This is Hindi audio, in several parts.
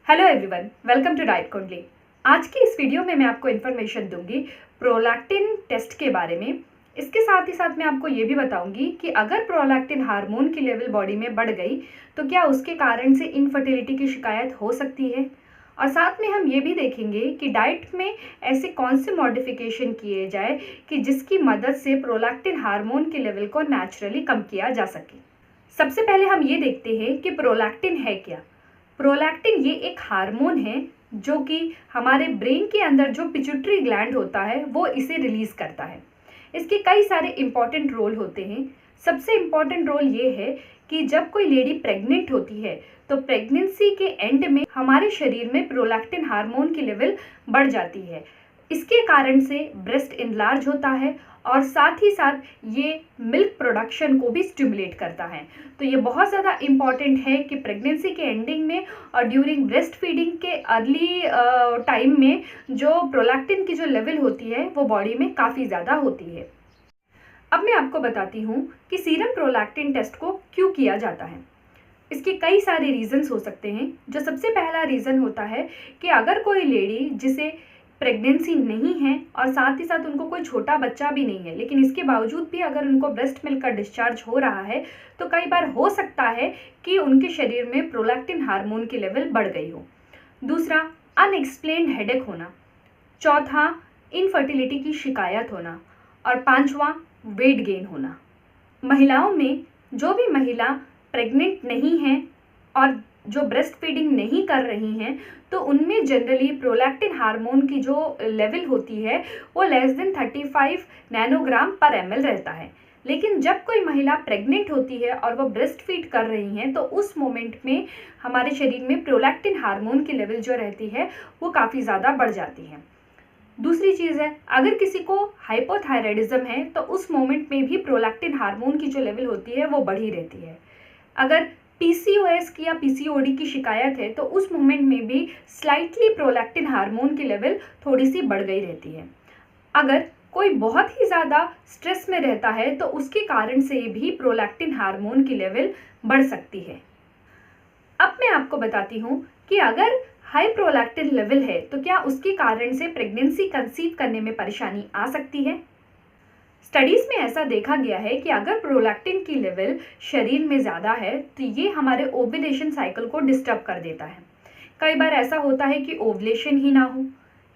Hello everyone, welcome to diet Kundli. आज की इस वीडियो में मैं आपको इन्फॉर्मेशन दूंगी प्रोलैक्टिन टेस्ट के बारे में। इसके साथ ही साथ मैं आपको ये भी बताऊंगी कि अगर प्रोलैक्टिन हार्मोन की लेवल बॉडी में बढ़ गई तो क्या उसके कारण से इनफर्टिलिटी की शिकायत हो सकती है। और साथ में हम ये भी देखेंगे कि डाइट में ऐसे कौन से मॉडिफिकेशन किए जाए कि जिसकी मदद से प्रोलैक्टिन हार्मोन के लेवल को नेचुरली कम किया जा सके। सबसे पहले हम ये देखते हैं कि प्रोलैक्टिन है क्या। प्रोलैक्टिन ये एक हार्मोन है जो कि हमारे ब्रेन के अंदर जो पिट्यूटरी ग्लैंड होता है वो इसे रिलीज करता है। इसके कई सारे इंपॉर्टेंट रोल होते हैं। सबसे इम्पॉर्टेंट रोल ये है कि जब कोई लेडी प्रेग्नेंट होती है तो प्रेगनेंसी के एंड में हमारे शरीर में प्रोलैक्टिन हार्मोन की लेवल बढ़ जाती है। इसके कारण से ब्रेस्ट इनलार्ज होता है और साथ ही साथ ये मिल्क प्रोडक्शन को भी स्टिमुलेट करता है। तो ये बहुत ज़्यादा इम्पॉर्टेंट है कि प्रेगनेंसी के एंडिंग में और ड्यूरिंग ब्रेस्ट फीडिंग के अर्ली टाइम में जो प्रोलैक्टिन की जो लेवल होती है वो बॉडी में काफ़ी ज़्यादा होती है। अब मैं आपको बताती हूँ कि सीरम प्रोलैक्टिन टेस्ट को क्यों किया जाता है। इसके कई सारे रीजंस हो सकते हैं। जो सबसे पहला रीज़न होता है कि अगर कोई लेडी जिसे प्रेगनेंसी नहीं है और साथ ही साथ उनको कोई छोटा बच्चा भी नहीं है, लेकिन इसके बावजूद भी अगर उनको ब्रेस्ट मिल्क का डिस्चार्ज हो रहा है तो कई बार हो सकता है कि उनके शरीर में प्रोलैक्टिन हार्मोन की लेवल बढ़ गई हो। दूसरा, अनएक्सप्लेन्ड हेडेक होना। चौथा, इनफर्टिलिटी की शिकायत होना। और पांचवा, वेट गेन होना। महिलाओं में जो भी महिला प्रेग्नेंट नहीं है और जो ब्रेस्ट फीडिंग नहीं कर रही हैं तो उनमें जनरली प्रोलैक्टिन हार्मोन की जो लेवल होती है वो लेस देन 35 नैनोग्राम पर ml रहता है। लेकिन जब कोई महिला प्रेग्नेंट होती है और वो ब्रेस्ट फीड कर रही हैं तो उस मोमेंट में हमारे शरीर में प्रोलैक्टिन हार्मोन की लेवल जो रहती है वो काफ़ी ज़्यादा बढ़ जाती है। दूसरी चीज़ है, अगर किसी को हाइपोथायराइडिज्म है तो उस मोमेंट में भी प्रोलैक्टिन हार्मोन की जो लेवल होती है वो बढ़ी रहती है। अगर पीसीओएस की या पीसीओडी की शिकायत है तो उस मोमेंट में भी स्लाइटली प्रोलैक्टिन हार्मोन की लेवल थोड़ी सी बढ़ गई रहती है। अगर कोई बहुत ही ज़्यादा स्ट्रेस में रहता है तो उसके कारण से भी प्रोलैक्टिन हार्मोन की लेवल बढ़ सकती है। अब मैं आपको बताती हूँ कि अगर हाई प्रोलैक्टिन लेवल है तो क्या उसके कारण से प्रेगनेंसी कंसीव करने में परेशानी आ सकती है। स्टडीज़ में ऐसा देखा गया है कि अगर प्रोलैक्टिन की लेवल शरीर में ज़्यादा है तो ये हमारे ओव्यूलेशन साइकिल को डिस्टर्ब कर देता है। कई बार ऐसा होता है कि ओव्यूलेशन ही ना हो,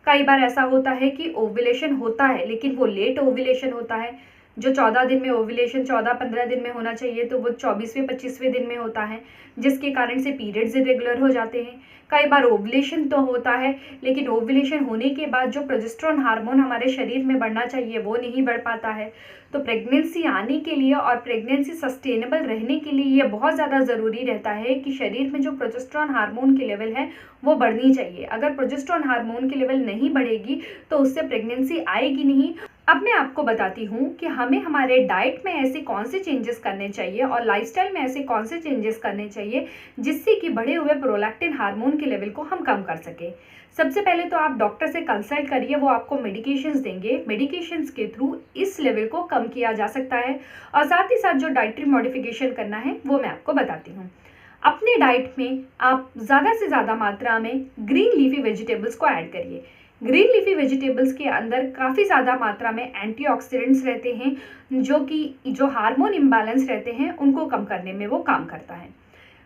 कई बार ऐसा होता है कि ओव्यूलेशन होता है लेकिन वो लेट ओव्यूलेशन होता है। जो 14 दिन में ओव्यूलेशन 14-15 दिन में होना चाहिए तो वो 24वें-25वें दिन में होता है, जिसके कारण से पीरियड्स इरेगुलर हो जाते हैं। कई बार ओव्यूलेशन तो होता है लेकिन ओव्यूलेशन होने के बाद जो प्रोजेस्टेरोन हार्मोन हमारे शरीर में बढ़ना चाहिए वो नहीं बढ़ पाता है। तो प्रेगनेंसी आने के लिए और प्रेगनेंसी सस्टेनेबल रहने के लिए ये बहुत ज़्यादा ज़रूरी रहता है कि शरीर में जो प्रोजेस्टेरोन हार्मोन की लेवल है वो बढ़नी चाहिए। अगर प्रोजेस्टेरोन हार्मोन की लेवल नहीं बढ़ेगी तो उससे प्रेगनेंसी आएगी नहीं। अब मैं आपको बताती हूँ कि हमें हमारे डाइट में ऐसे कौन से चेंजेस करने चाहिए और लाइफस्टाइल में ऐसे कौन से चेंजेस करने चाहिए जिससे कि बढ़े हुए प्रोलैक्टिन हार्मोन के लेवल को हम कम कर सकें। सबसे पहले तो आप डॉक्टर से कंसल्ट करिए, वो आपको मेडिकेशंस देंगे। मेडिकेशंस के थ्रू इस लेवल को कम किया जा सकता है और साथ ही साथ जो डाइटरी मॉडिफिकेशन करना है वो मैं आपको बताती हूँ। अपने डाइट में आप ज़्यादा से ज़्यादा मात्रा में ग्रीन लीफी वेजिटेबल्स को ऐड करिए। ग्रीन लीफी वेजिटेबल्स के अंदर काफ़ी ज़्यादा मात्रा में एंटीऑक्सीडेंट्स रहते हैं जो कि जो हार्मोन इम्बैलेंस रहते हैं उनको कम करने में वो काम करता है।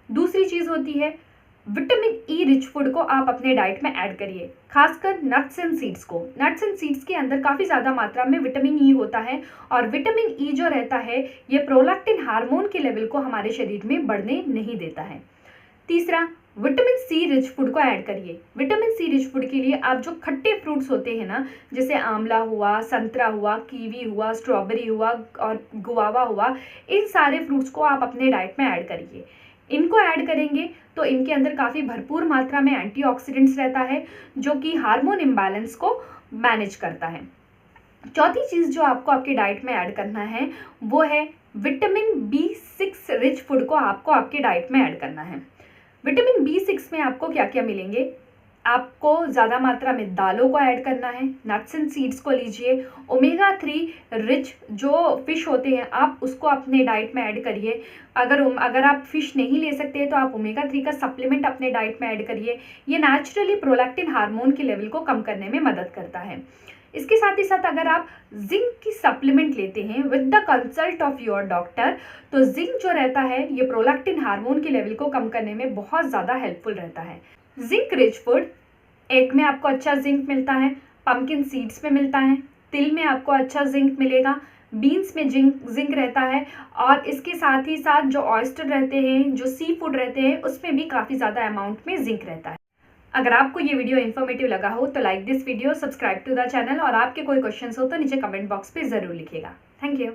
दूसरी चीज़ होती है विटामिन ई रिच फूड को आप अपने डाइट में ऐड करिए, खासकर नट्स एंड सीड्स को। नट्स एंड सीड्स के अंदर काफ़ी ज़्यादा मात्रा में विटामिन ई होता है और विटामिन ई जो रहता है ये प्रोलैक्टिन हार्मोन के लेवल को हमारे शरीर में बढ़ने नहीं देता है। तीसरा, विटामिन सी रिच फूड को ऐड करिए। विटामिन सी रिच फूड के लिए आप जो खट्टे फ्रूट्स होते हैं ना, जैसे आंवला हुआ, संतरा हुआ, कीवी हुआ, स्ट्रॉबेरी हुआ और गुआवा हुआ, इन सारे फ्रूट्स को आप अपने डाइट में ऐड करिए। इनको ऐड करेंगे तो इनके अंदर काफ़ी भरपूर मात्रा में एंटीऑक्सीडेंट्स रहता है जो कि हार्मोन इम्बैलेंस को मैनेज करता है। चौथी चीज़ जो आपको आपके डाइट में ऐड करना है वो है विटामिन B6 रिच फूड को आपको आपके डाइट में ऐड करना है। विटामिन B6 में आपको क्या क्या मिलेंगे? आपको ज़्यादा मात्रा में दालों को ऐड करना है, नट्स एंड सीड्स को लीजिए, ओमेगा 3 रिच जो फ़िश होते हैं आप उसको अपने डाइट में ऐड करिए। अगर आप फ़िश नहीं ले सकते तो आप ओमेगा 3 का सप्लीमेंट अपने डाइट में ऐड करिए। ये नेचुरली प्रोलैक्टिन हार्मोन के लेवल को कम करने में मदद करता है। इसके साथ ही साथ अगर आप जिंक की सप्लीमेंट लेते हैं with the consult of your doctor, तो जिंक जो रहता है ये प्रोलैक्टिन हार्मोन के लेवल को कम करने में बहुत ज़्यादा हेल्पफुल रहता है। जिंक रिच फूड, एग में आपको अच्छा जिंक मिलता है, पम्पकिन सीड्स में मिलता है, तिल में आपको अच्छा जिंक मिलेगा, बीन्स में जिंक रहता है, और इसके साथ ही साथ जो ऑयस्टर रहते हैं, जो सी फूड रहते हैं, उसमें भी काफ़ी ज़्यादा अमाउंट में जिंक रहता है। अगर आपको ये वीडियो इन्फॉर्मेटिव लगा हो तो like this video, subscribe to the channel, और आपके कोई क्वेश्चंस हो तो नीचे कमेंट बॉक्स पे ज़रूर लिखिएगा। Thank you.